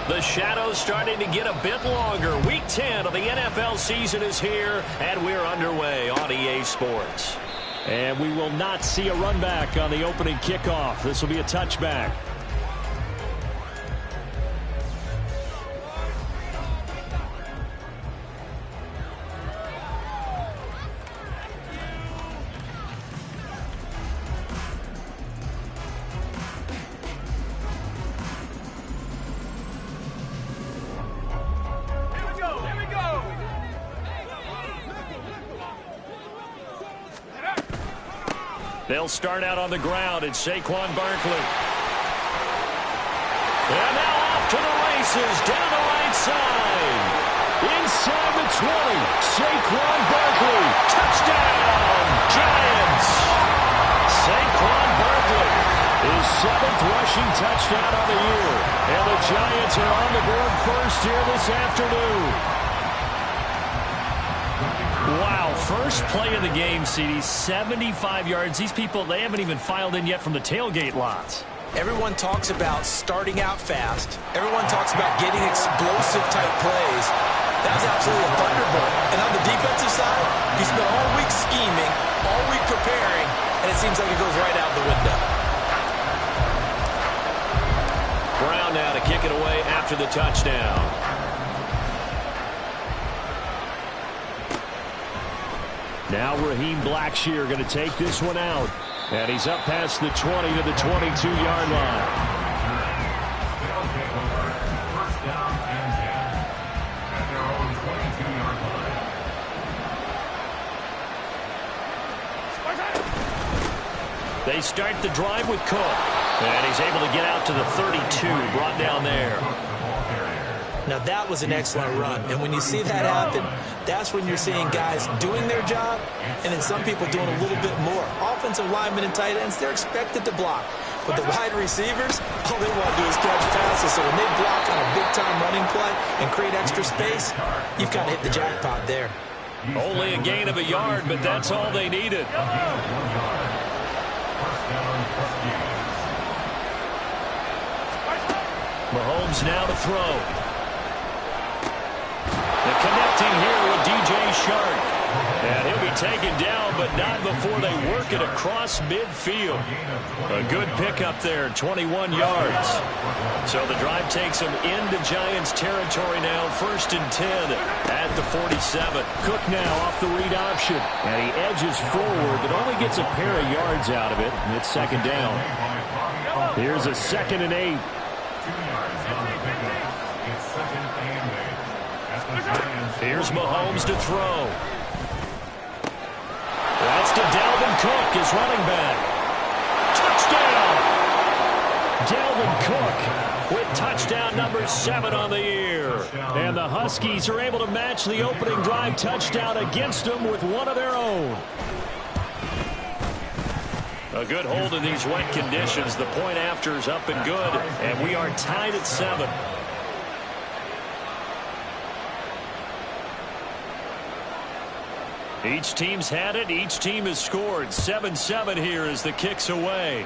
The shadow's starting to get a bit longer. Week 10 of the NFL season is here, and we're underway on EA Sports. And we will not see a run back on the opening kickoff. This will be a touchback. They'll start out on the ground. It's Saquon Barkley. And now off to the races, down the right side. Inside the 20, Saquon Barkley. Touchdown, Giants. Saquon Barkley, his 7th rushing touchdown on the year. And the Giants are on the board first here this afternoon. Wow, first play of the game, CD, 75 yards. These people, they haven't even filed in yet from the tailgate lots. Everyone talks about starting out fast. Everyone talks about getting explosive-type plays. That was absolutely a thunderbolt. And on the defensive side, he spent all week scheming, all week preparing, and it seems like it goes right out the window. Brown now to kick it away after the touchdown. Now Raheem Blackshear going to take this one out. And he's up past the 20 to the 22-yard line. They start the drive with Cook. And he's able to get out to the 32, brought down there. Now, that was an excellent run. And when you see that happen, that's when you're seeing guys doing their job and then some people doing a little bit more. Offensive linemen and tight ends, they're expected to block. But the wide receivers, all they want to do is catch passes. So when they block on a big-time running play and create extra space, you've got to hit the jackpot there. Only a gain of a yard, but that's all they needed. Mahomes now to throw. Connecting here with DJ Shark. And he'll be taken down, but not before they work it across midfield. A good pickup there, 21 yards. So the drive takes them into Giants territory now, 1st and 10 at the 47. Cook now off the read option. And he edges forward, but only gets a pair of yards out of it. And it's 2nd down. Here's a 2nd and 8. Here's Mahomes to throw. That's to Dalvin Cook, his running back. Touchdown! Dalvin Cook with touchdown number 7 on the year. And the Huskies are able to match the opening drive touchdown against them with one of their own. A good hold in these wet conditions. The point after is up and good, and we are tied at 7. Each team's had it. Each team has scored. 7-7 here as the kick's away.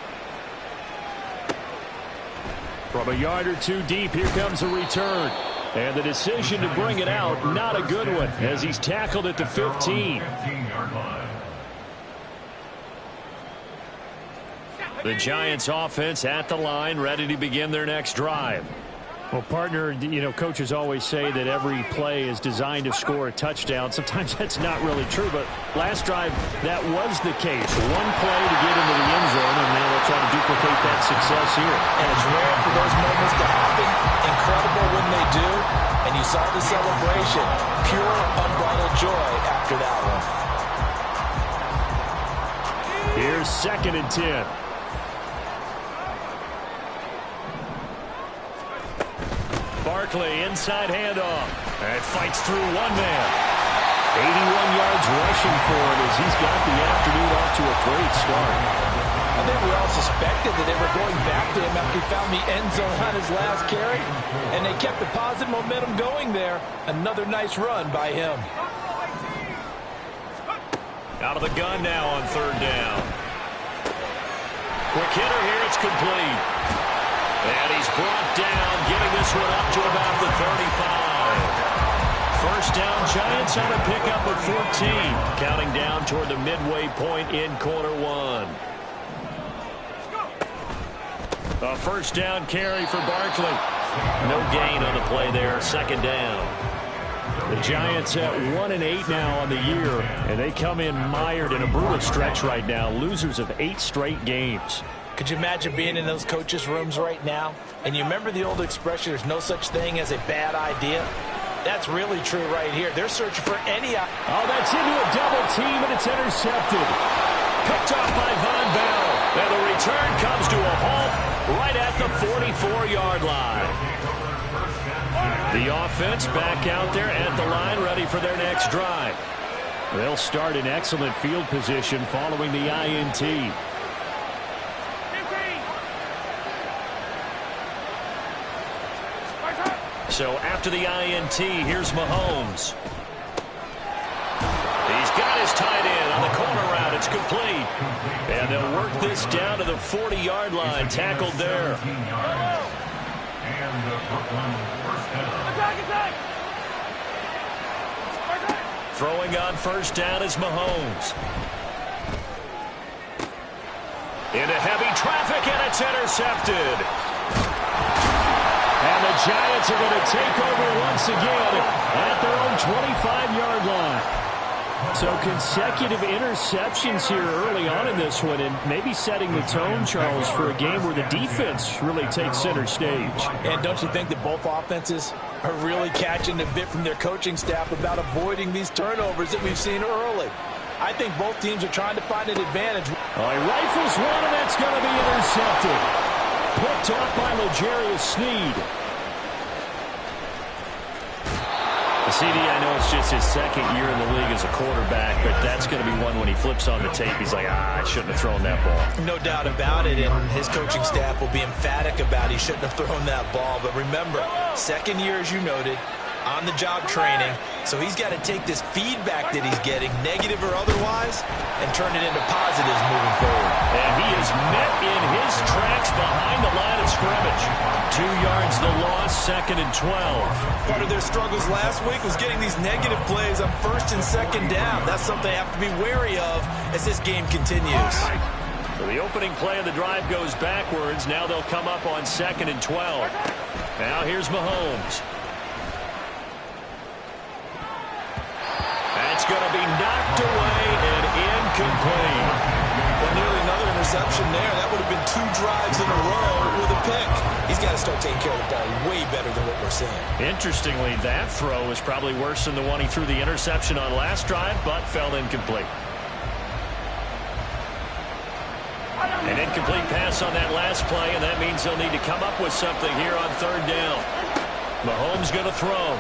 From a yard or two deep, here comes a return. And the decision to bring it out, not a good one, as he's tackled at the 15. The Giants offense at the line, ready to begin their next drive. Well, partner, you know, coaches always say that every play is designed to score a touchdown. Sometimes that's not really true, but last drive, that was the case. One play to get into the end zone, and now they'll try to duplicate that success here. And it's rare for those moments to happen. Incredible when they do. And you saw the celebration. Pure, unbridled joy after that one. Here's 2nd and 10. Barkley, inside handoff. And fights through one man. 81 yards rushing for him as he's got the afternoon off to a great start. I think we all suspected that they were going back to him after he found the end zone on his last carry. And they kept the positive momentum going there. Another nice run by him. Out of the gun now on 3rd down. Quick hitter here, it's complete. And he's brought down, getting this one up to about First down, Giants on a pickup of 14. Counting down toward the midway point in quarter one. A first down carry for Barkley. No gain on the play there. Second down. The Giants at 1-8 now on the year, and they come in mired in a brutal stretch right now. Losers of 8 straight games. Could you imagine being in those coaches' rooms right now? And you remember the old expression, there's no such thing as a bad idea? That's really true right here. They're searching for any... Oh, that's into a double team, and it's intercepted. Picked off by Von Bell. And the return comes to a halt right at the 44-yard line. The offense back out there at the line, ready for their next drive. They'll start in excellent field position following the INT. So after the INT, here's Mahomes. He's got his tight end on the corner route. It's complete. And they'll work this down to the 40-yard line. Tackled there. Throwing on first down is Mahomes. Into heavy traffic, and it's intercepted. And the Giants are going to take over once again at their own 25-yard line. So consecutive interceptions here early on in this one, and maybe setting the tone, Charles, for a game where the defense really takes center stage. And don't you think that both offenses are really catching the bit from their coaching staff about avoiding these turnovers that we've seen early? I think both teams are trying to find an advantage. Oh, he rifles one, and that's going to be intercepted. Picked off by L'Jarius Sneed. CD, I know it's just his second year in the league as a quarterback, but that's going to be one when he flips on the tape. He's like, I shouldn't have thrown that ball. No doubt about it, and his coaching staff will be emphatic about he shouldn't have thrown that ball. But remember, second year, as you noted, on-the-job training, so he's got to take this feedback that he's getting, negative or otherwise, and turn it into positives moving forward. And he is met in his tracks behind the line of scrimmage. 2 yards the loss, second and 12. Part of their struggles last week was getting these negative plays on first and second down. That's something they have to be wary of as this game continues. So the opening play of the drive goes backwards. Now they'll come up on second and 12. Now here's Mahomes. That's going to be knocked away and incomplete. Well, nearly another interception there. That would have been 2 drives in a row with a pick. He's got to start taking care of the ball way better than what we're seeing. Interestingly, that throw is probably worse than the one he threw the interception on last drive, but fell incomplete. An incomplete pass on that last play, and that means they'll need to come up with something here on third down. Mahomes going to throw.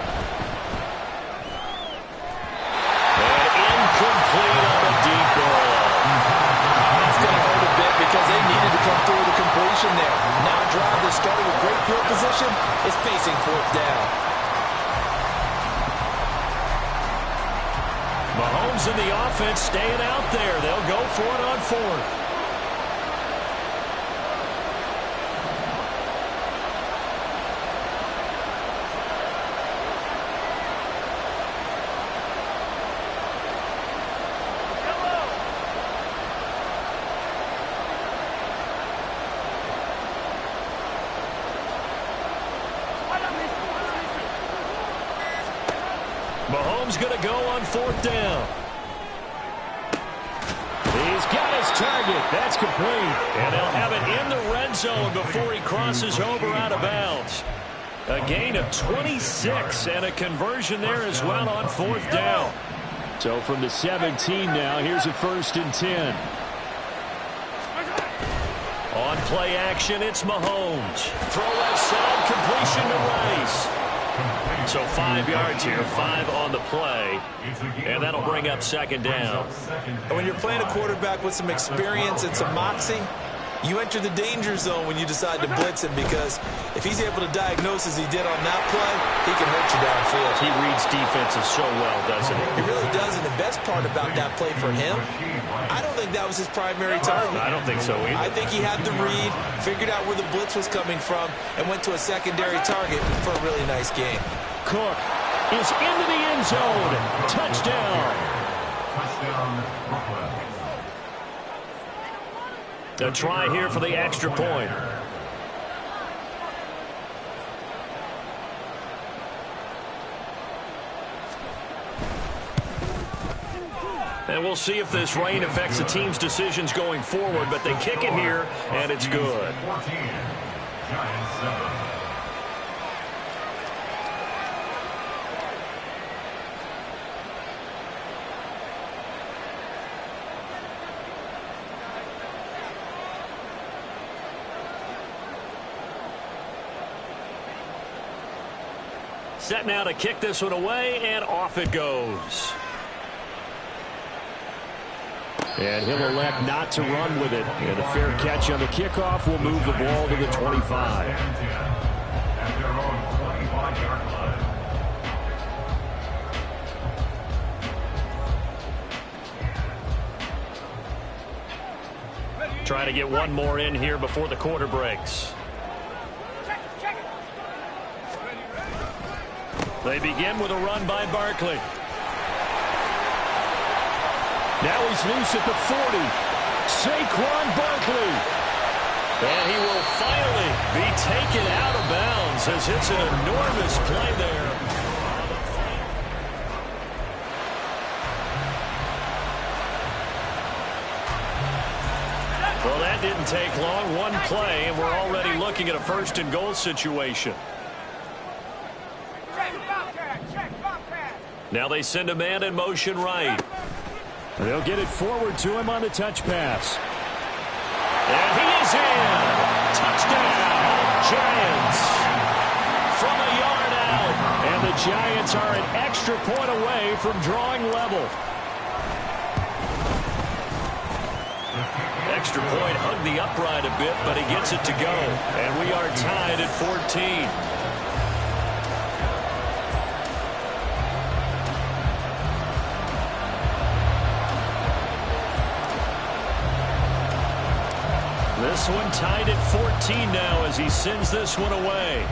Incomplete on the deep ball. That's going to hurt a bit because they needed to come through with a completion there. Now a drive that started with great field position is facing fourth down. Mahomes and the offense staying out there. They'll go for it on fourth. Mahomes going to go on fourth down. He's got his target. That's complete. And they'll have it in the red zone before he crosses over out of bounds. A gain of 26 and a conversion there as well on fourth down. So from the 17 now, here's a first and 10. On play action, it's Mahomes. Throw left side, completion to Rice. So 5 yards here, 5 on the play, and that'll bring up second down. And when you're playing a quarterback with some experience and some moxie, you enter the danger zone when you decide to blitz him, because if he's able to diagnose as he did on that play, he can hurt you downfield. He reads defenses so well, doesn't he? He really does, and the best part about that play for him, I don't think that was his primary target. I don't think so either. I think he had the read, figured out where the blitz was coming from, and went to a secondary target for a really nice game. Cook is into the end zone. Touchdown. A try here for the extra point. And we'll see if this rain affects the team's decisions going forward, but they kick it here, and it's good. Set now to kick this one away, and off it goes. And he'll elect not to run with it. And a fair catch on the kickoff will move the ball to the 25. Try to get one more in here before the quarter breaks. They begin with a run by Barkley. Now he's loose at the 40. Saquon Barkley. And he will finally be taken out of bounds as it's an enormous play there. Well, that didn't take long. One play, and we're already looking at a first-and-goal situation. Now they send a man in motion right. They'll get it forward to him on the touch pass. And he is in. Touchdown, Giants. From a yard out. And the Giants are an extra point away from drawing level. Extra point hugged the upright a bit, but he gets it to go. And we are tied at 14. This one tied at 14 now as he sends this one away.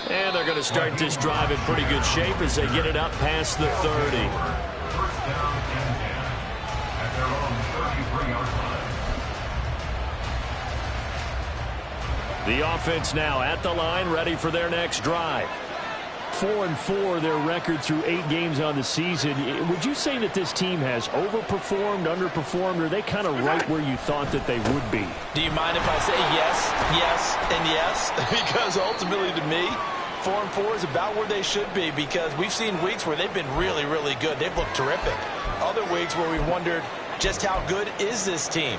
And they're going to start this drive in pretty good shape as they get it up past the 30. The offense now at the line, ready for their next drive. 4-4, their record through 8 games on the season. Would you say that this team has overperformed, underperformed, or are they kind of right where you thought that they would be? Do you mind if I say yes, yes, and yes? Because ultimately to me, 4-4 is about where they should be, because we've seen weeks where they've been really, really good. They've looked terrific. Other weeks where we've wondered just how good is this team.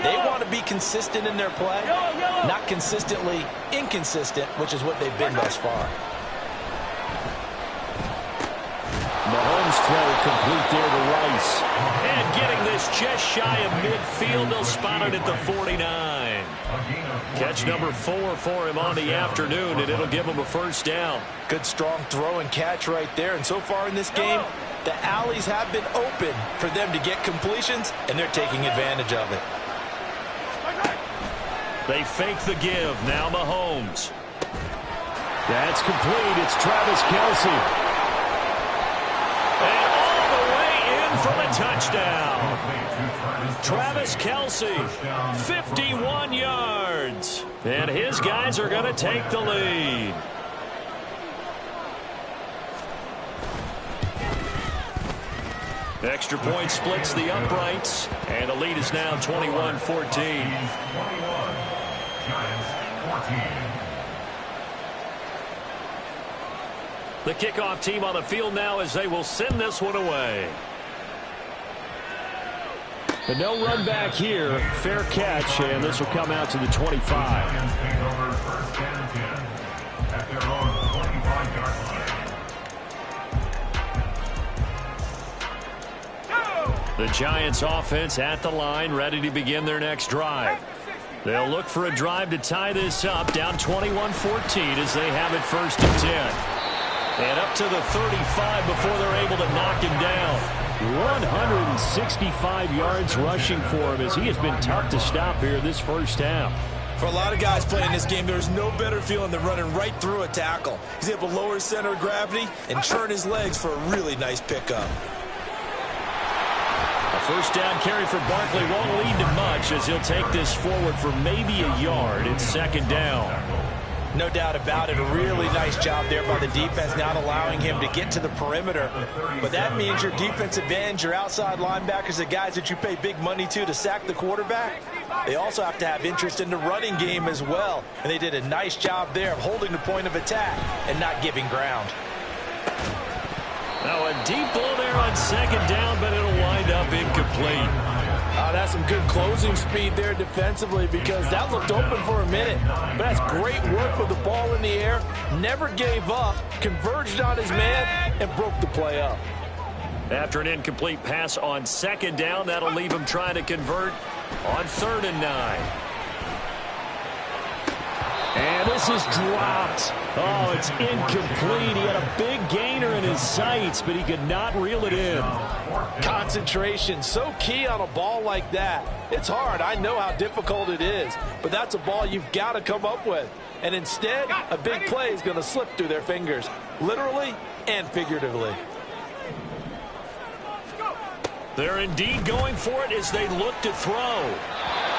They want to be consistent in their play, not consistently inconsistent, which is what they've been thus far. Mahomes throw complete there to Rice. And getting this just shy of midfield, they'll spot it at the 49. Catch number 4 for him on the afternoon, and it'll give him a first down. Good strong throw and catch right there. And so far in this game, the alleys have been open for them to get completions, and they're taking advantage of it. They fake the give. Now Mahomes. That's complete. It's Travis Kelce. And all the way in for the touchdown. Travis Kelce, 51 yards. And his guys are going to take the lead. Extra point splits the uprights. And the lead is now 21-14. The kickoff team on the field now as they will send this one away. But no run back here. Fair catch, and this will come out to the 25. The Giants offense at the line, ready to begin their next drive. They'll look for a drive to tie this up, down 21-14 as they have it 1st and 10. And up to the 35 before they're able to knock him down. 165 yards rushing for him as he has been tough to stop here this first half. For a lot of guys playing this game, there's no better feeling than running right through a tackle. He's able to lower his center of gravity and turn his legs for a really nice pickup. A first down carry for Barkley won't lead to much as he'll take this forward for maybe a yard. It's second down. No doubt about it. A really nice job there by the defense, not allowing him to get to the perimeter. But that means your defensive ends, your outside linebackers, the guys that you pay big money to sack the quarterback, they also have to have interest in the running game as well. And they did a nice job there of holding the point of attack and not giving ground. Now a deep ball there on second down, but it'll wind up incomplete. That's some good closing speed there defensively because that looked open for a minute. But that's great work with the ball in the air. Never gave up, converged on his man, and broke the play up. After an incomplete pass on second down, that'll leave him trying to convert on 3rd and 9. And this is dropped. Oh, it's incomplete. He had a big gainer in his sights, but he could not reel it in. Concentration, so key on a ball like that. It's hard. I know how difficult it is, but that's a ball you've got to come up with. And instead, a big play is going to slip through their fingers, literally and figuratively. They're indeed going for it as they look to throw.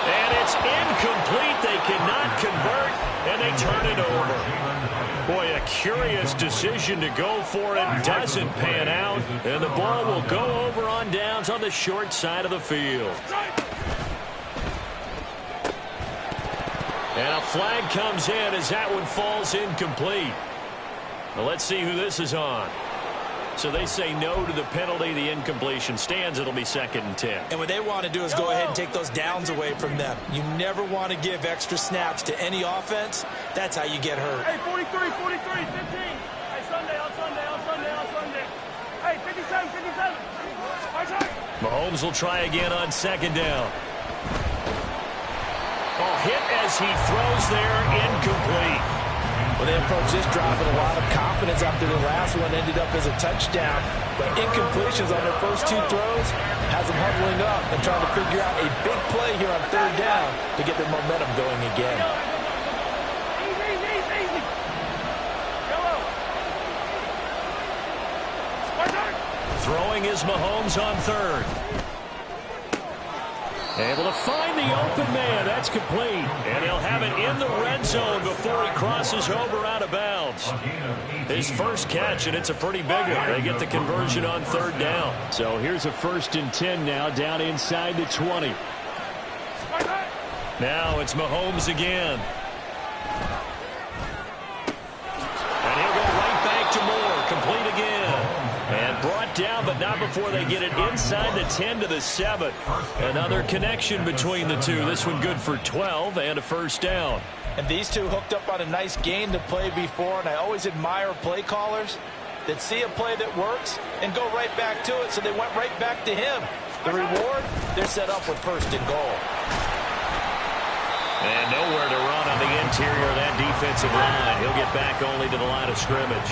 And it's incomplete. They cannot convert, and they turn it over. Boy, a curious decision to go for it. Doesn't pan out, and the ball will go over on downs on the short side of the field. And a flag comes in as that one falls incomplete. Now let's see who this is on. So they say no to the penalty. The incompletion stands. It'll be 2nd and 10. And what they want to do is go ahead and take those downs away from them. You never want to give extra snaps to any offense. That's how you get hurt. Hey, 43, 15. Hey, Sunday. Hey, 57. Mahomes will try again on 2nd down. Oh, hit as he throws there, incomplete. Well, they approach this drive with a lot of confidence after the last one ended up as a touchdown. But incompletions on their first 2 throws has them huddling up and trying to figure out a big play here on 3rd down to get their momentum going again. Easy. Throwing is Mahomes on 3rd. Able to find the open man. That's complete. And he'll have it in the red zone before he crosses over out of bounds. His first catch, and it's a pretty big one. They get the conversion on 3rd down. So here's a 1st and 10 now, down inside the 20. Now it's Mahomes again. And he'll go right back to Moore. Complete again. And brought down, but not before they get it inside the 10 to the 7. Another connection between the two. This one good for 12 and a 1st down. And these two hooked up on a nice gain to play before, and I always admire play callers that see a play that works and go right back to it, so they went right back to him. The reward, they're set up with 1st and goal. And nowhere to run on the interior of that defensive line. He'll get back only to the line of scrimmage.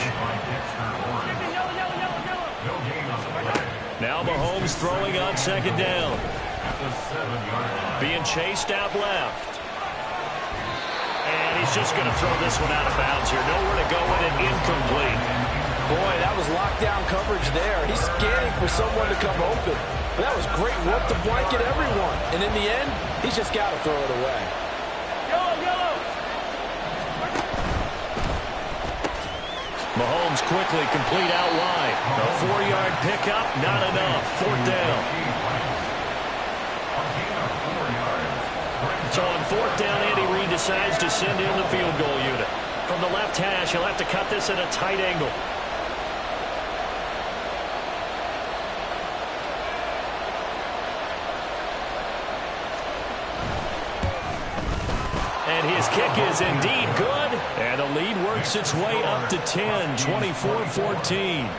Now Mahomes throwing on 2nd down. Being chased out left. And he's just going to throw this one out of bounds here. Nowhere to go with it. Incomplete. Boy, that was lockdown coverage there. He's scanning for someone to come open. But that was great work to blanket everyone. And in the end, he's just got to throw it away. Yellow. Mahomes quickly complete out wide. A 4-yard pickup, not enough. 4th down. So on 4th down, Andy Reid decides to send in the field goal unit. From the left hash, he'll have to cut this at a tight angle. And his kick is indeed good. And the lead works its way up to 10, 24-14.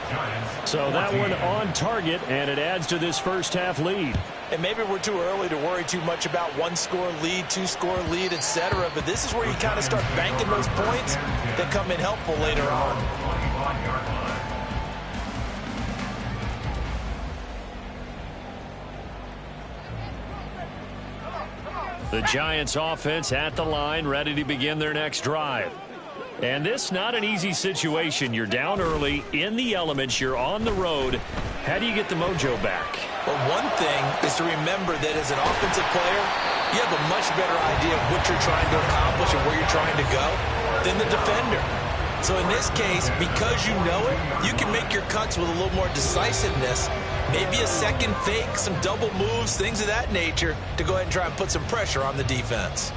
So that one on target, and it adds to this first half lead. And maybe we're too early to worry too much about 1-score lead, 2-score lead, etc. But this is where you kind of start banking those points that come in helpful later on. The Giants offense at the line, ready to begin their next drive. And this not an easy situation. You're down early, in the elements, you're on the road. How do you get the mojo back? Well, one thing is to remember that as an offensive player, you have a much better idea of what you're trying to accomplish and where you're trying to go than the defender. So in this case, because you know it, you can make your cuts with a little more decisiveness, maybe a second fake, some double moves, things of that nature, to go ahead and try and put some pressure on the defense.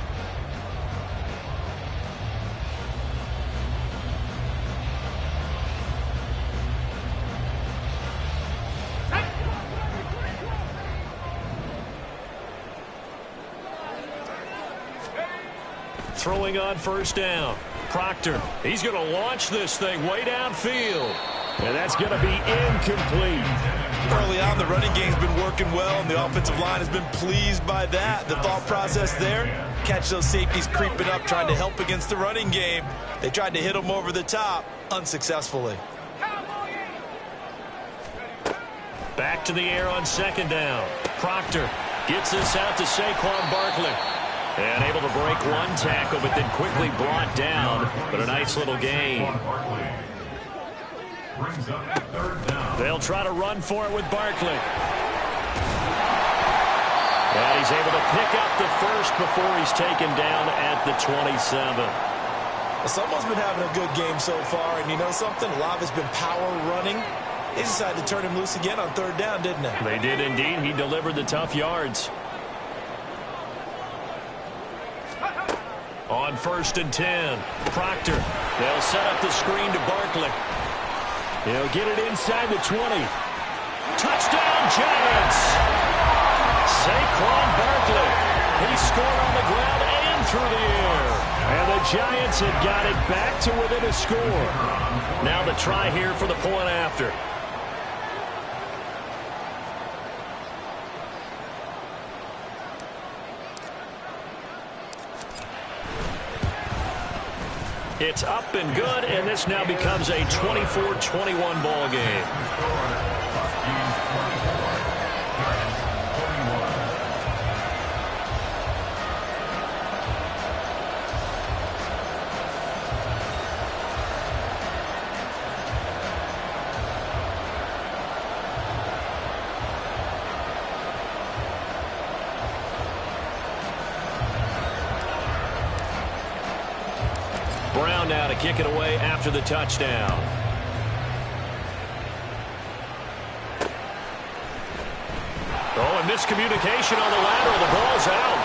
Throwing on first down. Proctor, he's going to launch this thing way downfield. And that's going to be incomplete. Early on, the running game's been working well, and the offensive line has been pleased by that. The thought process there, catch those safeties creeping up, trying to help against the running game. They tried to hit them over the top, unsuccessfully. Back to the air on second down. Proctor gets this out to Saquon Barkley. And able to break one tackle, but then quickly brought down. But a nice little gain. They'll try to run for it with Barkley. And he's able to pick up the first before he's taken down at the 27. Someone's been having a good game so far, and you know something? A lot of it's been power running. They decided to turn him loose again on third down, didn't they? They did indeed. He delivered the tough yards. On first and 10, Proctor. They'll set up the screen to Barkley. He'll get it inside the 20. Touchdown, Giants! Saquon Barkley. He scored on the ground and through the air. And the Giants have got it back to within a score. Now the try here for the point after. It's up and good, and this now becomes a 24-21 ball game. Brown now to kick it away after the touchdown. Oh, and miscommunication on the lateral. The ball's out.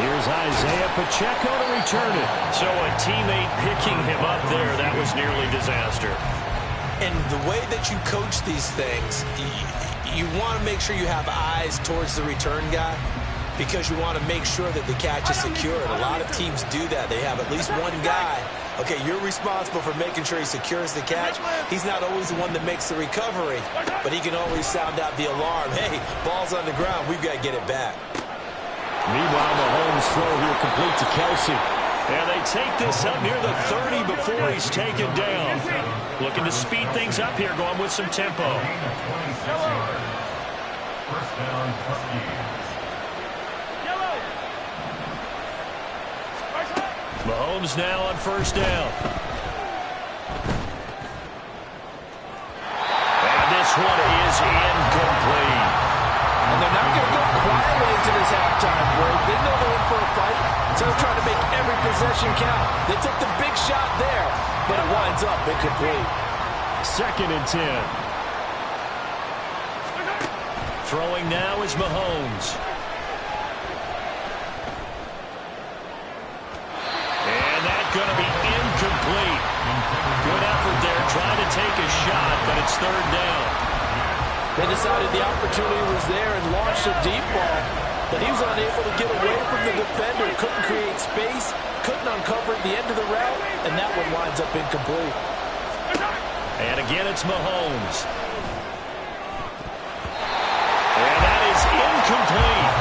Here's Isaiah Pacheco to return it. So a teammate picking him up there. That was nearly disaster. And the way that you coach these things, you want to make sure you have eyes towards the return guy, because you want to make sure that the catch is secured. A lot of teams do that. They have at least one guy. Okay, you're responsible for making sure he secures the catch. He's not always the one that makes the recovery, but he can always sound out the alarm. Hey, ball's on the ground. We've got to get it back. Meanwhile, Mahomes' throw here complete to Kelsey. And they take this up near the 30 before he's taken down. Looking to speed things up here, going with some tempo. First down, Mahomes now on first down. And this one is incomplete. And they're not going to go quietly into this halftime break. They know they're in for a fight, so they're trying to make every possession count. They took the big shot there, but it winds up incomplete. Second and 10. Throwing now is Mahomes. Going to be incomplete. Good effort there, trying to take a shot, but it's third down. They decided the opportunity was there and launched a deep ball, but he was unable to get away from the defender. Couldn't create space, couldn't uncover the end of the route, and that one winds up incomplete. And again, it's Mahomes. And that is incomplete.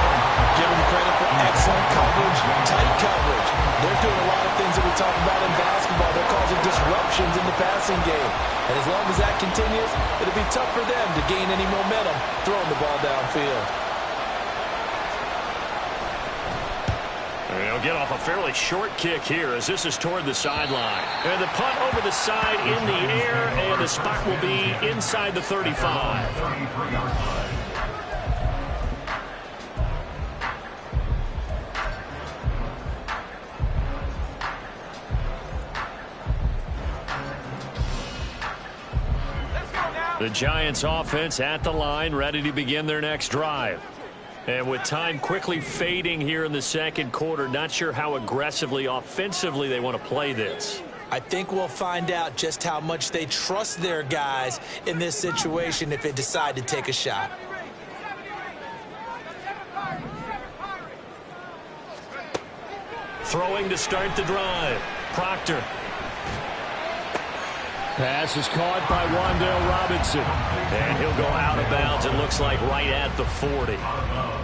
Give them credit for excellent coverage, tight coverage. They're doing a lot of things that we talk about in basketball. They're causing disruptions in the passing game. And as long as that continues, it'll be tough for them to gain any momentum throwing the ball downfield. They'll get off a fairly short kick here as this is toward the sideline. And the punt over the side in the air, and the spot will be inside the 35. The Giants offense at the line, ready to begin their next drive. And with time quickly fading here in the second quarter, not sure how aggressively, offensively they want to play this. I think we'll find out just how much they trust their guys in this situation if they decide to take a shot. Throwing to start the drive. Proctor. Pass is caught by Wan'Dale Robinson. And he'll go out of bounds, it looks like, right at the 40.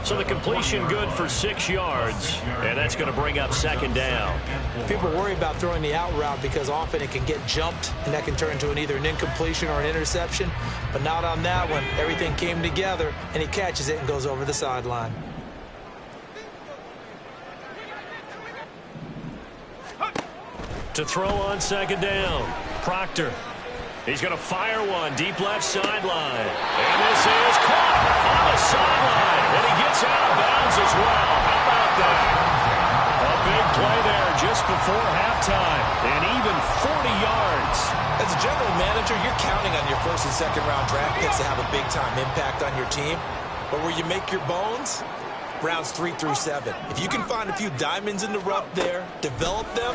So the completion good for 6 yards, and that's going to bring up second down. People worry about throwing the out route because often it can get jumped, and that can turn into either an incompletion or an interception. But not on that one. Everything came together, and he catches it and goes over the sideline. To throw on second down, Proctor. He's going to fire one deep left sideline. And this is caught on the sideline. And he gets out of bounds as well. How about that? A big play there just before halftime. And even 40 yards. As a general manager, you're counting on your first and second round draft picks to have a big-time impact on your team. But where you make your bones, rounds 3 through 7. If you can find a few diamonds in the rough there, develop them,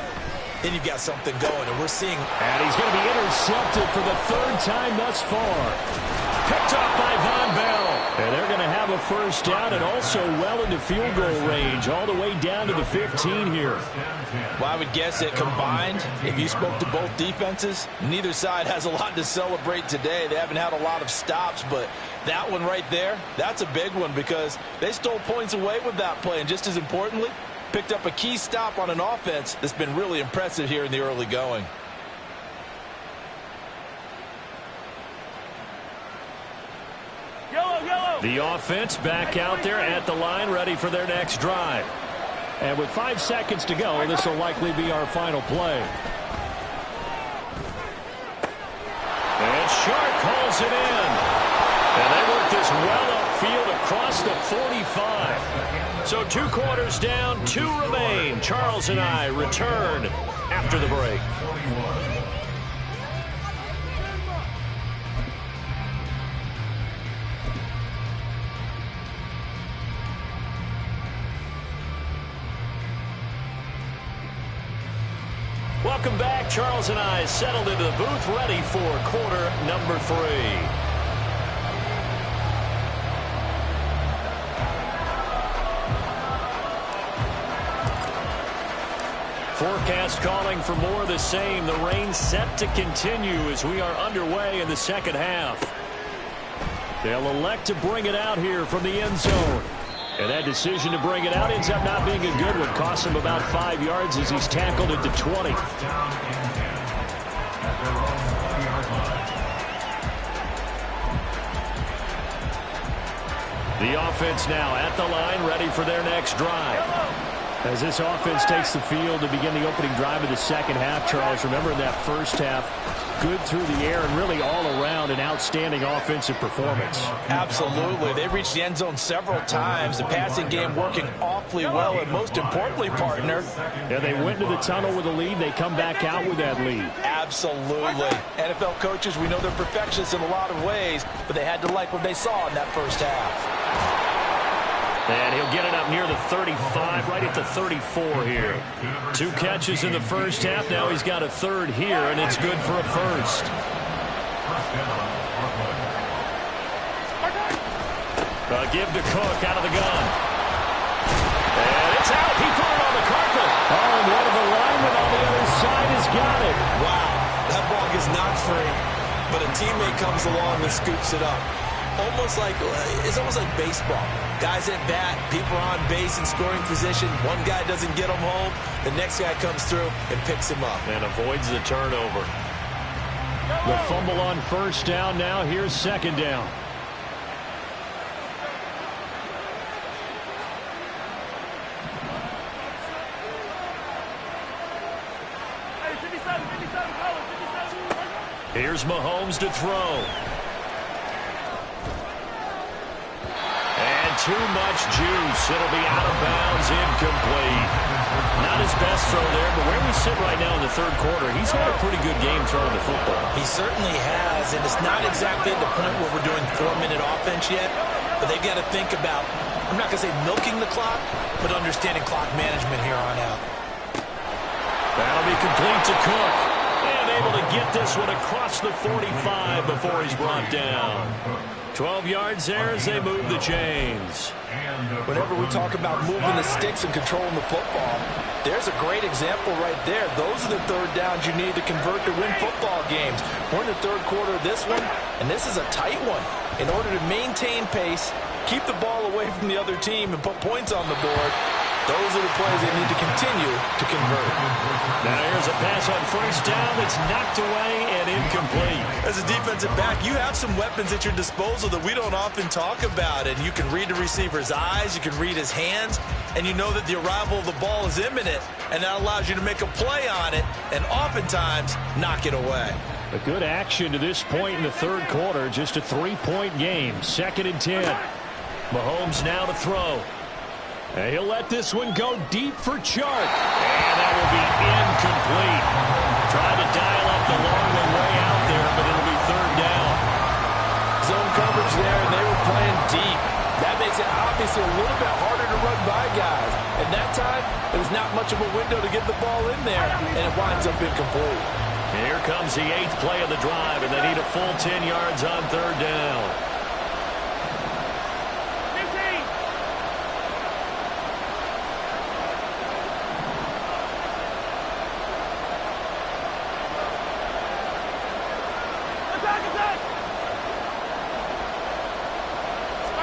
then you've got something going, and we're seeing. And he's going to be intercepted for the third time thus far. Picked up by Von Bell. And they're going to have a first down and also well into field goal range, all the way down to the 15 here. Well, I would guess that combined, if you spoke to both defenses, neither side has a lot to celebrate today. They haven't had a lot of stops, but that one right there, that's a big one because they stole points away with that play. And just as importantly, picked up a key stop on an offense that's been really impressive here in the early going. Yellow. The offense back out there at the line, ready for their next drive. And with 5 seconds to go, this will likely be our final play. And Shark hauls it in. And they work this well upfield across the 45. So 2 quarters down, 2 remain. Charles and I return after the break. Welcome back. Charles and I settled into the booth, ready for quarter number 3. Forecast calling for more of the same. The rain set to continue as we are underway in the second half. They'll elect to bring it out here from the end zone. And that decision to bring it out ends up not being a good one. Costs him about 5 yards as he's tackled at the 20. The offense now at the line, ready for their next drive. As this offense takes the field to begin the opening drive of the second half, Charles, remember in that first half, good through the air and really all around an outstanding offensive performance. Absolutely. They reached the end zone several times. The passing game working awfully well, and most importantly, partner. Yeah, they went to the tunnel with a lead. They come back out with that lead. Absolutely. NFL coaches, we know they're perfectionists in a lot of ways, but they had to like what they saw in that first half. And he'll get it up near the 35, right at the 34 here. 2 catches in the first half. Now he's got a third here, and it's good for a first. A give to Cook out of the gun. And it's out. He put it on the carpet. Oh, and one of the linemen on the other side has got it. Wow, that ball gets knocked free, but a teammate comes along and scoops it up. It's almost like baseball. Guys at bat, people are on base in scoring position. One guy doesn't get him home. The next guy comes through and picks him up. And avoids the turnover. The fumble on first down. Now here's second down. Here's Mahomes to throw. And too much juice. It'll be out of bounds, incomplete. Not his best throw there, but where we sit right now in the third quarter, he's had a pretty good game throwing the football. He certainly has, and it's not exactly at the point where we're doing 4-minute offense yet, but they've got to think about, I'm not going to say milking the clock, but understanding clock management here on out. That'll be complete to Cook. And able to get this one across the 45 before he's brought down. 12 yards there as they move the chains. Whenever we talk about moving the sticks and controlling the football, there's a great example right there. Those are the third downs you need to convert to win football games. We're in the third quarter of this one, and this is a tight one. In order to maintain pace, keep the ball away from the other team, and put points on the board, those are the plays they need to continue to convert. Now here's a pass on first down that's knocked away and incomplete. As a defensive back, you have some weapons at your disposal that we don't often talk about. And you can read the receiver's eyes, you can read his hands, and you know that the arrival of the ball is imminent, and that allows you to make a play on it and oftentimes knock it away. A good action to this point in the third quarter. Just a 3-point game. 2nd and 10. Mahomes now to throw. And he'll let this one go deep for Chark. And that will be incomplete. Trying to dial up the long one way out there, but it'll be third down. Zone coverage there, and they were playing deep. That makes it obviously a little bit harder to run by guys. And that time, it was not much of a window to get the ball in there, and it winds up incomplete. Here comes the 8th play of the drive, and they need a full 10 yards on third down. 15.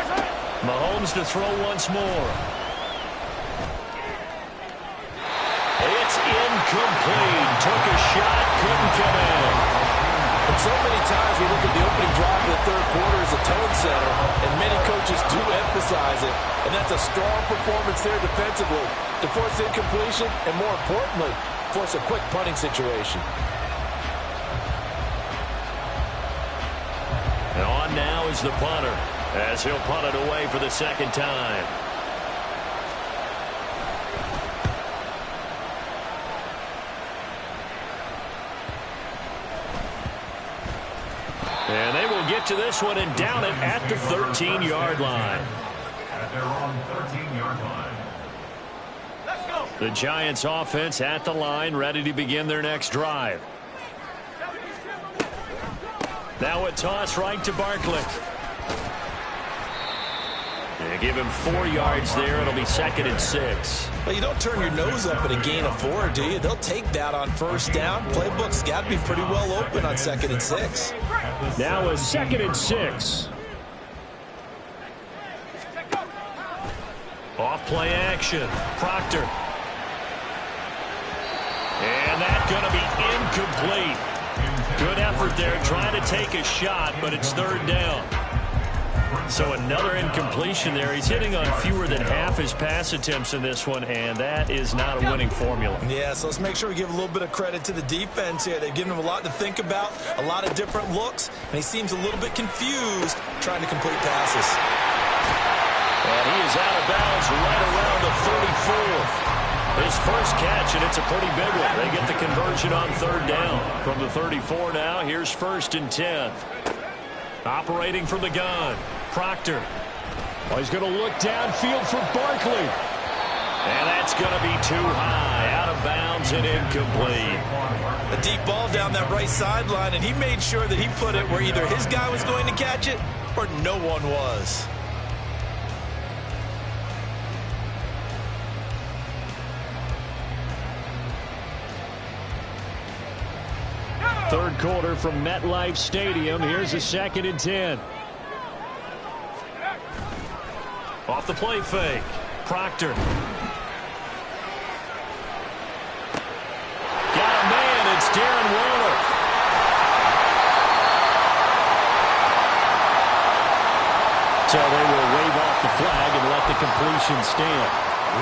Attack! Mahomes to throw once more. It's incomplete. Took a shot, couldn't come in. And so many times we look at the opening drive of the third quarter as a tone setter, and many coaches do emphasize it. And that's a strong performance there defensively to force incompletion and, more importantly, force a quick punting situation. And on now is the punter, as he'll punt it away for the second time. And they will get to this one and down it at the 13-yard line. At their own 13-yard line. Let's go. The Giants offense at the line, ready to begin their next drive. Now a toss right to Barkley. They give him 4 yards there. It'll be 2nd and 6. Well, you don't turn your nose up at a gain of 4, do you? They'll take that on first down. Playbook's got to be pretty well open on 2nd and 6. Now a 2nd and 6. Off play action. Proctor. And that's going to be incomplete. Good effort there trying to take a shot, but it's third down. So another incompletion there. He's hitting on fewer than half his pass attempts in this one, and that is not a winning formula. Yeah, so let's make sure we give a little bit of credit to the defense here. They've given him a lot to think about, a lot of different looks, and he seems a little bit confused trying to complete passes. And he is out of bounds right around the 34. His first catch, and it's a pretty big one. They get the conversion on third down. From the 34 now, here's 1st and 10. Operating from the gun, Proctor. Oh, he's going to look downfield for Barkley. And that's going to be too high, out of bounds and incomplete. A deep ball down that right sideline, and he made sure that he put it where either his guy was going to catch it or no one was. Third quarter from MetLife Stadium. Here's a 2nd and 10. Off the play fake, Proctor. Got a man, it's Darren Waller. So they will wave off the flag and let the completion stand.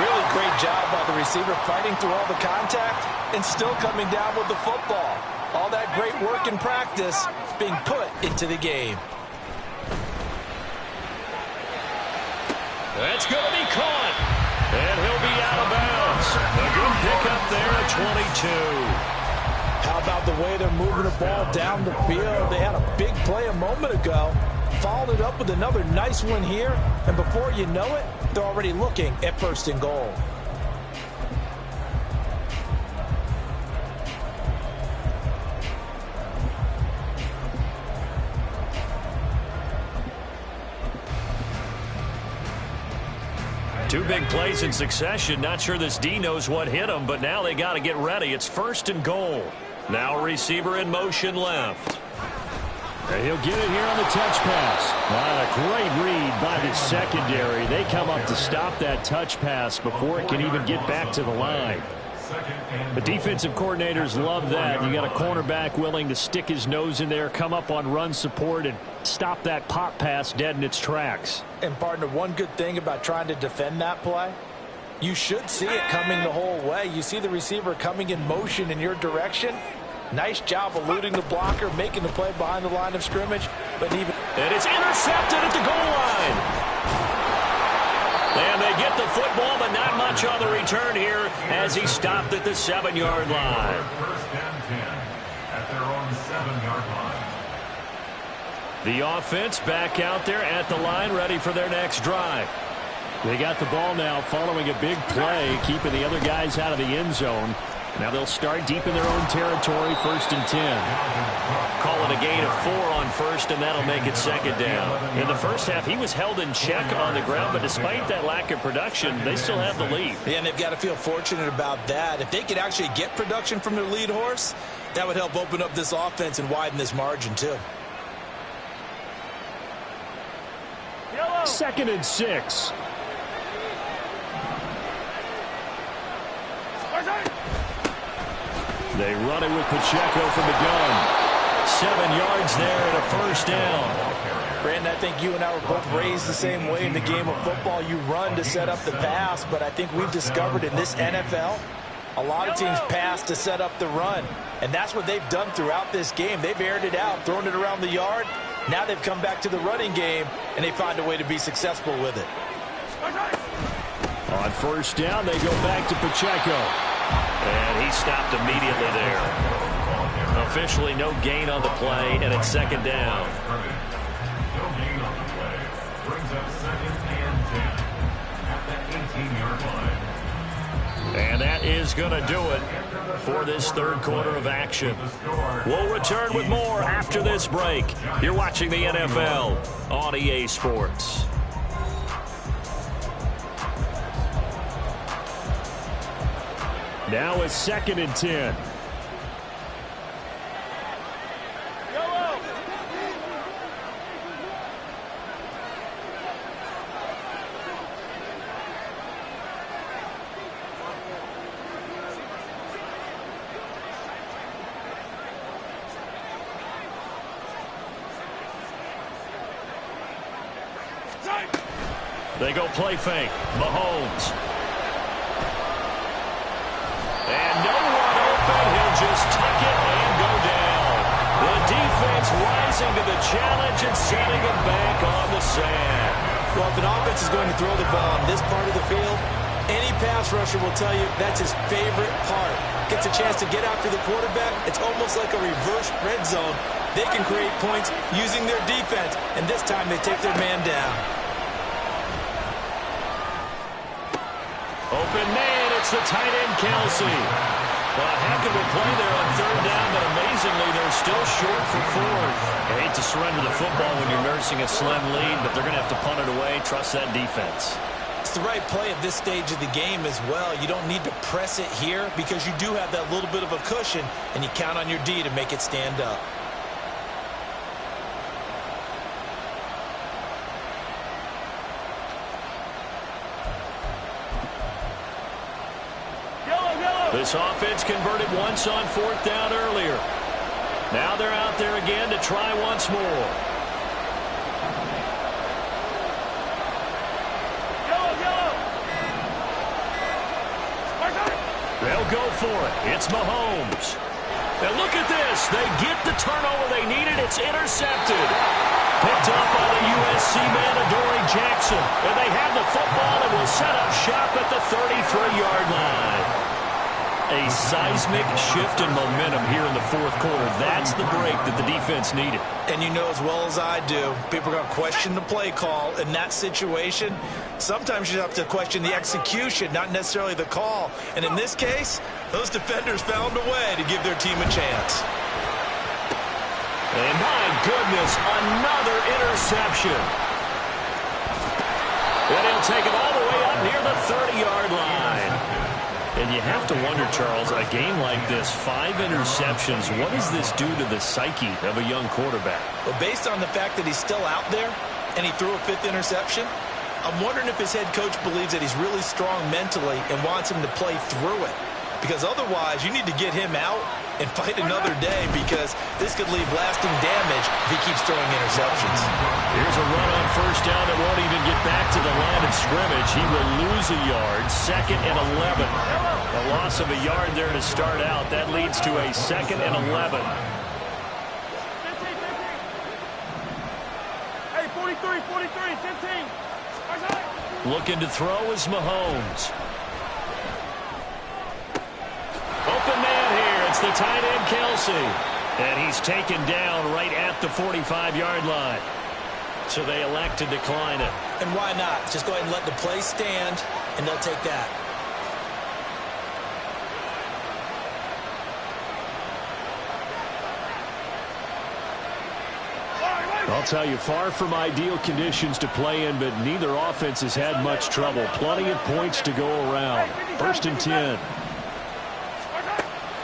Really great job by the receiver fighting through all the contact and still coming down with the football. All that great work in practice is being put into the game. That's going to be caught. And he'll be out of bounds. A good pickup there at 22. How about the way they're moving the ball down the field? They had a big play a moment ago. Followed it up with another nice one here. And before you know it, they're already looking at 1st and goal. Two big plays in succession. Not sure this D knows what hit him, but now they got to get ready. It's 1st and goal. Now a receiver in motion left. And he'll get it here on the touch pass. A great read by the secondary. They come up to stop that touch pass before it can even get back to the line. The defensive coordinators love that. You got a cornerback willing to stick his nose in there, come up on run support, and stop that pop pass dead in its tracks. And partner, one good thing about trying to defend that play, you should see it coming the whole way. You see the receiver coming in motion in your direction. Nice job eluding the blocker, making the play behind the line of scrimmage. And it's intercepted at the goal line. And they get the football, but not much on the return here as he stopped at the 7-yard line. 1st and 10 at their own 7-yard line. The offense back out there at the line, ready for their next drive. They got the ball now following a big play, keeping the other guys out of the end zone. Now they'll start deep in their own territory, 1st and 10. Call it a gain of 4 on 1st, and that'll make it 2nd down. In the first half, he was held in check on the ground, but despite that lack of production, they still have the lead. Yeah, and they've got to feel fortunate about that. If they could actually get production from their lead horse, that would help open up this offense and widen this margin, too. 2nd and 6. They run it with Pacheco from the gun. 7 yards there and a 1st down. Brandon, I think you and I were both raised the same way in the game of football. You run to set up the pass, but I think we've discovered in this NFL, a lot of teams pass to set up the run. And that's what they've done throughout this game. They've aired it out, thrown it around the yard. Now they've come back to the running game, and they find a way to be successful with it. On 1st down, they go back to Pacheco. And he stopped immediately there. Officially no gain on the play, and it's 2nd down. No gain on the play. Brings up 2nd and 10 at the 18-yard line. And that is going to do it for this 3rd quarter of action. We'll return with more after this break. You're watching the NFL on EA Sports. Now it's 2nd and 10. They go play fake. Mahomes. And no one open. He'll just tuck it and go down. The defense rising to the challenge and setting it back on the sand. Well, if an offense is going to throw the ball on this part of the field, any pass rusher will tell you that's his favorite part. Gets a chance to get after the quarterback. It's almost like a reverse red zone. They can create points using their defense, and this time they take their man down. Open man, it's the tight end, Kelsey. Well, a heck of a play there on 3rd down, but amazingly, they're still short for 4th. I hate to surrender the football when you're nursing a slim lead, but they're going to have to punt it away. Trust that defense. It's the right play at this stage of the game as well. You don't need to press it here because you do have that little bit of a cushion, and you count on your D to make it stand up. This offense converted once on 4th down earlier. Now they're out there again to try once more. They'll go for it. It's Mahomes. And look at this. They get the turnover they needed. It's intercepted. Picked up by the USC man, Adoree Jackson. And they have the football and will set up shop at the 33-yard line. A seismic shift in momentum here in the fourth quarter. That's the break that the defense needed. And you know as well as I do, people are going to question the play call in that situation. Sometimes you have to question the execution, not necessarily the call. And in this case, those defenders found a way to give their team a chance. And my goodness, another interception. And he'll take it all the way up near the 30-yard line. And you have to wonder, Charles, a game like this, 5 interceptions, what does this do to the psyche of a young quarterback? Well, based on the fact that he's still out there and he threw a 5th interception, I'm wondering if his head coach believes that he's really strong mentally and wants him to play through it. Because otherwise, you need to get him out and fight another day, because this could leave lasting damage if he keeps throwing interceptions. Here's a run on first down that won't even get back to the line of scrimmage. He will lose a yard, 2nd and 11. A loss of a yard there to start out. That leads to a 2nd and 11. Hey, 43, 15. Looking to throw is Mahomes. Open man here. It's the tight end, Kelsey. And he's taken down right at the 45-yard line. So they elect to decline it. And why not? Just go ahead and let the play stand, and they'll take that. I'll tell you, far from ideal conditions to play in, but neither offense has had much trouble. Plenty of points to go around. 1st and 10.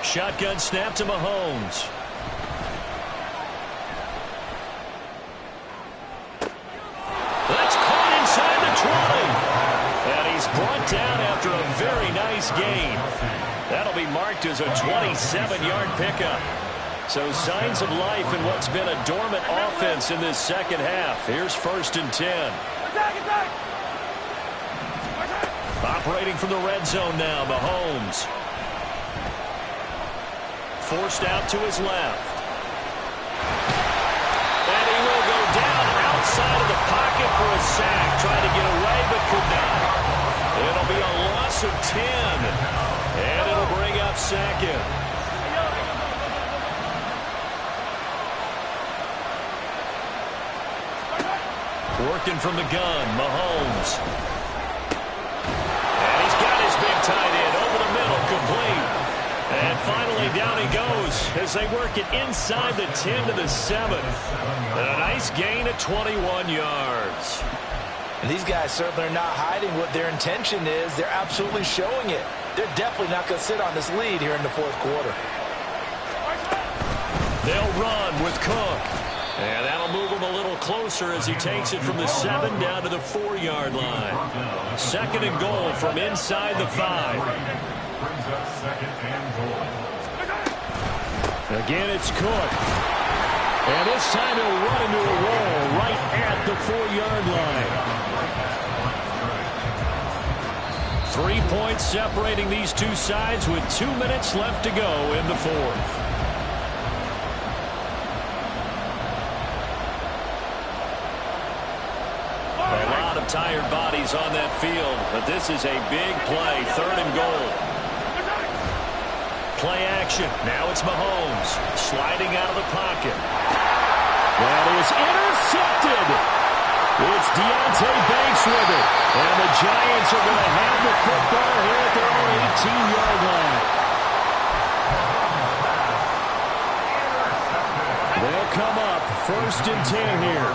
Shotgun snap to Mahomes. That's caught inside the 20. And he's brought down after a very nice gain. That'll be marked as a 27-yard pickup. So signs of life in what's been a dormant offense in this second half. Here's 1st and 10. Attack! Operating from the red zone now, Mahomes. Forced out to his left. And he will go down outside of the pocket for a sack. Tried to get away, but could not. It'll be a loss of 10. And it'll bring up 2nd. Working from the gun, Mahomes. And he's got his big tight end over the middle, complete. And finally, down he goes as they work it inside the 10 to the 7. And a nice gain of 21 yards. And these guys certainly are not hiding what their intention is. They're absolutely showing it. They're definitely not going to sit on this lead here in the fourth quarter. They'll run with Cook. And that'll move him a little closer as he takes it from the 7 down to the 4-yard line. 2nd and goal from inside the 5. Again, it's Cook. And this time he'll run into a wall right at the 4-yard line. 3 points separating these two sides with 2 minutes left to go in the fourth. Tired bodies on that field, but this is a big play. 3rd and goal. Play action. Now it's Mahomes sliding out of the pocket. That is intercepted. It's Deonte Banks with it. And the Giants are going to have the football here at their own 18-yard line. They'll come up 1st and 10 here.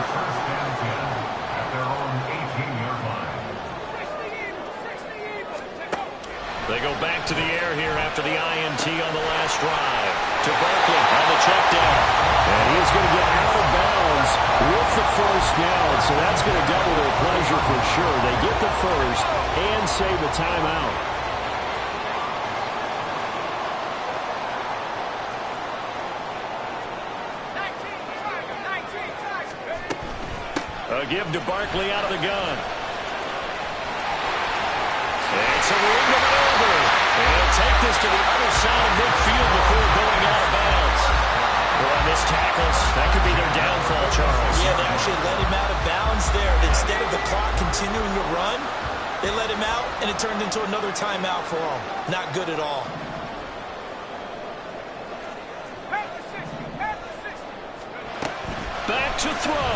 They go back to the air here after the INT on the last drive. To Barkley on the check down. And he is going to get out of bounds with the 1st down. So that's going to double their pleasure for sure. They get the 1st and save the timeout. A give to Barkley out of the gun. It's a ring to over. And he'll take this to the other side of midfield before going out of missed tackles. That could be their downfall, Charles. Yeah, they actually let him out of bounds there. Instead of the clock continuing to run, they let him out, and it turned into another timeout for him. Not good at all. Back to throw.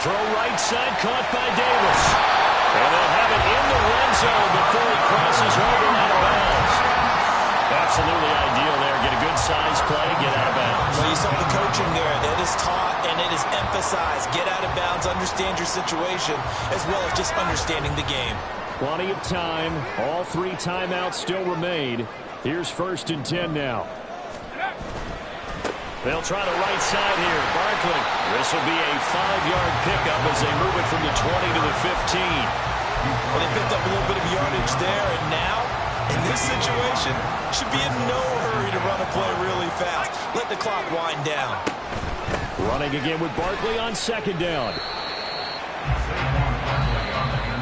Throw right side, caught by Davis. And they'll have it in the red zone before he crosses over and out of bounds. Absolutely ideal there. Get a good size play, get out of bounds. Well, you saw the coaching there. It is taught and it is emphasized. Get out of bounds, understand your situation, as well as just understanding the game. Plenty of time. All 3 timeouts still remain. Here's 1st and 10 now. They'll try the right side here. Barkley. This will be a 5-yard pickup as they move it from the 20 to the 15. Well, they picked up a little bit of yardage there, and now, in this situation, should be in no hurry to run a play really fast. Let the clock wind down. Running again with Barkley on 2nd down.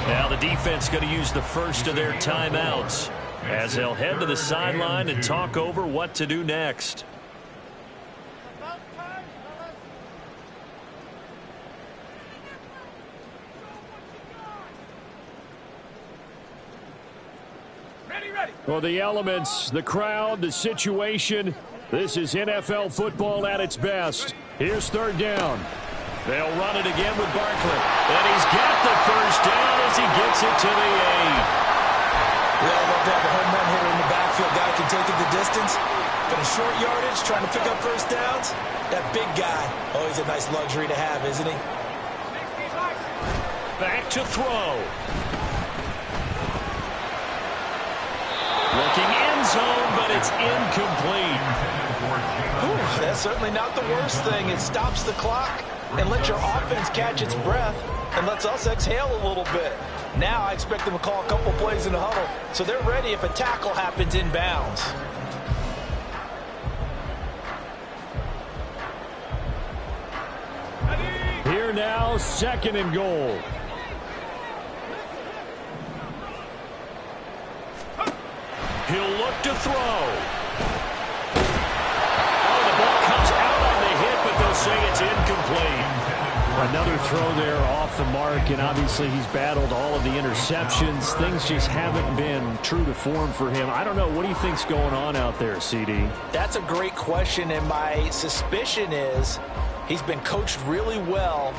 Now the defense going to use the first of their timeouts as they'll head to the sideline and talk over what to do next. Well, the elements, the crowd, the situation, this is NFL football at its best. Here's 3rd down. They'll run it again with Barkley. And he's got the first down as he gets it to the 8. We all love to have a home run hitter in the backfield. Guy can take it the distance. But a short yardage, trying to pick up first downs, that big guy, always a nice luxury to have, isn't he? Back to throw. Looking end zone, but it's incomplete. Ooh, that's certainly not the worst thing. It stops the clock and lets your offense catch its breath and lets us exhale a little bit. Now I expect them to call a couple plays in the huddle, so they're ready if a tackle happens in bounds. Here now, 2nd and goal. He'll look to throw. Oh, the ball comes out on the hit, but they'll say it's incomplete. Another throw there off the mark, and obviously he's battled all of the interceptions. Things just haven't been true to form for him. I don't know. What do you think's going on out there, CD? That's a great question, and my suspicion is he's been coached really well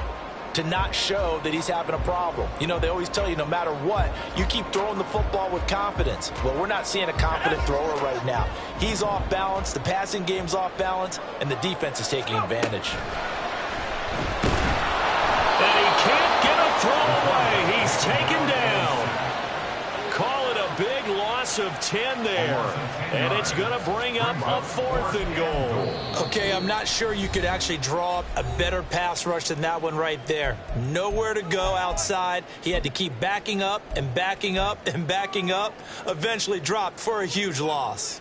to not show that he's having a problem. You know, they always tell you no matter what, you keep throwing the football with confidence. Well, we're not seeing a confident thrower right now. He's off balance, the passing game's off balance, and the defense is taking advantage. And he can't get a throw away. He's taken down. Call it a big loss of 10 there. And it's going to bring up a 4th and goal. Okay, I'm not sure you could actually draw up a better pass rush than that one right there. Nowhere to go outside. He had to keep backing up and backing up and backing up. Eventually dropped for a huge loss.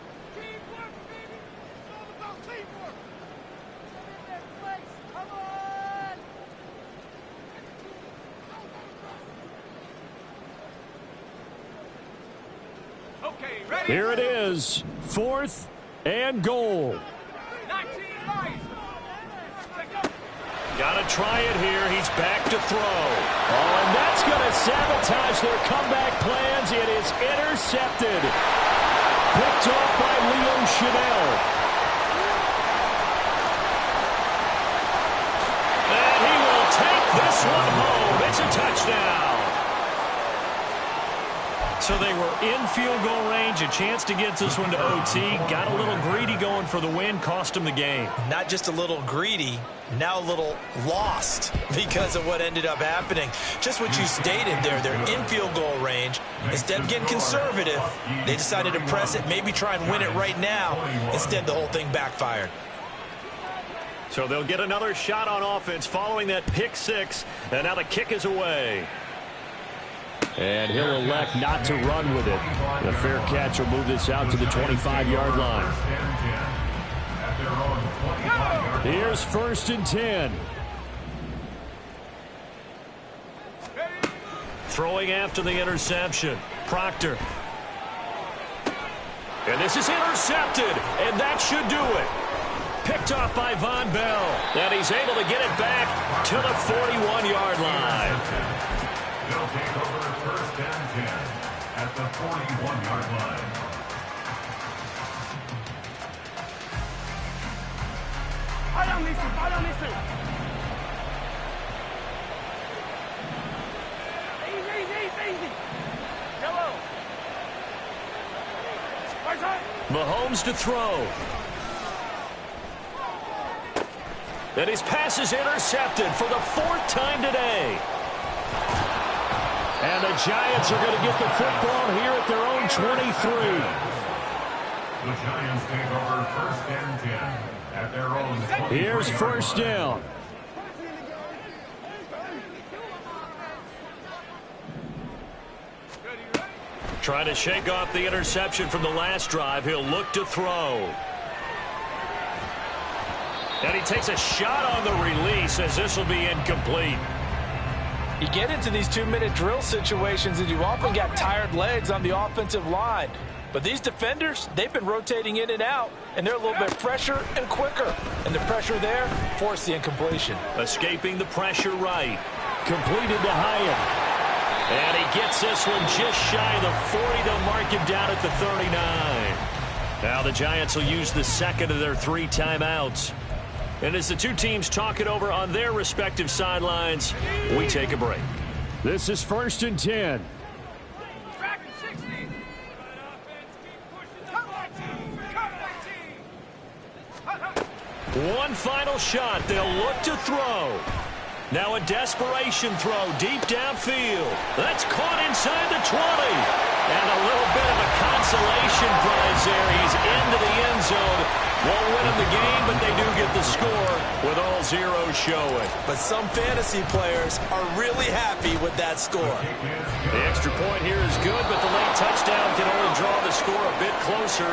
Here it is, 4th and goal. Got to try it here. He's back to throw. Oh, and that's going to sabotage their comeback plans. It is intercepted. Picked off by Leo Chanel. And he will take this one home. It's a touchdown. So they were in field goal range, a chance to get this one to OT. Got a little greedy going for the win, cost him the game. Not just a little greedy, now a little lost because of what ended up happening. Just what you stated there, they're in field goal range. Instead of getting conservative, they decided to press it, maybe try and win it right now. Instead, the whole thing backfired. So they'll get another shot on offense following that pick 6, and now the kick is away. And he'll elect not to run with it. The fair catch will move this out to the 25-yard line. Here's 1st and 10. Throwing after the interception. Proctor. And this is intercepted, and that should do it. Picked off by Von Bell. And he's able to get it back to the 41-yard line. They'll take over first and 10 at the 41-yard line. Fire on these two. Easy. Yellow. Right side. Mahomes to throw. And his pass is intercepted for the 4th time today. And the Giants are going to get the football here at their own 23. The Giants take over first and 10 at their own 23. Here's first down. Trying to shake off the interception from the last drive. He'll look to throw. And he takes a shot on the release as this will be incomplete. You get into these 2-minute drill situations and you often got tired legs on the offensive line. But these defenders, they've been rotating in and out, and they're a little bit fresher and quicker. And the pressure there forced the incompletion. Escaping the pressure right. Completed to Hyatt. And he gets this one just shy of the 40 to mark him down at the 39. Now the Giants will use the second of their 3 timeouts. And as the two teams talk it over on their respective sidelines, we take a break. This is first and 10. One final shot. They'll look to throw. Now a desperation throw deep downfield. That's caught inside the 20. And a little bit of a consolation prize there. He's into the end zone. Won't win him the game, but they do get the score with all zeros showing. But some fantasy players are really happy with that score. The extra point here is good, but the late touchdown can only draw the score a bit closer.